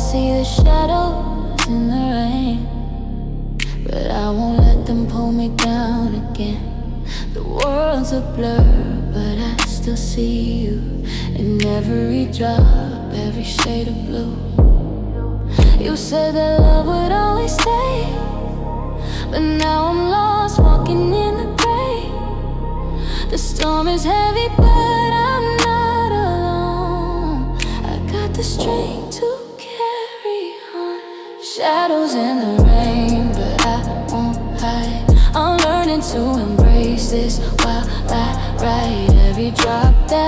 see the shadows in the rain, but I won't let them pull me down again. The world's a blur, but I still see you in every drop, every shade of blue. You said that love would always stay, but now I'm lost, walking in the gray. The storm is heavy, but I'm not alone. I got the strength to carry on. Shadows in the rain, but I won't hide. I'm learning to embrace this while I ride every drop that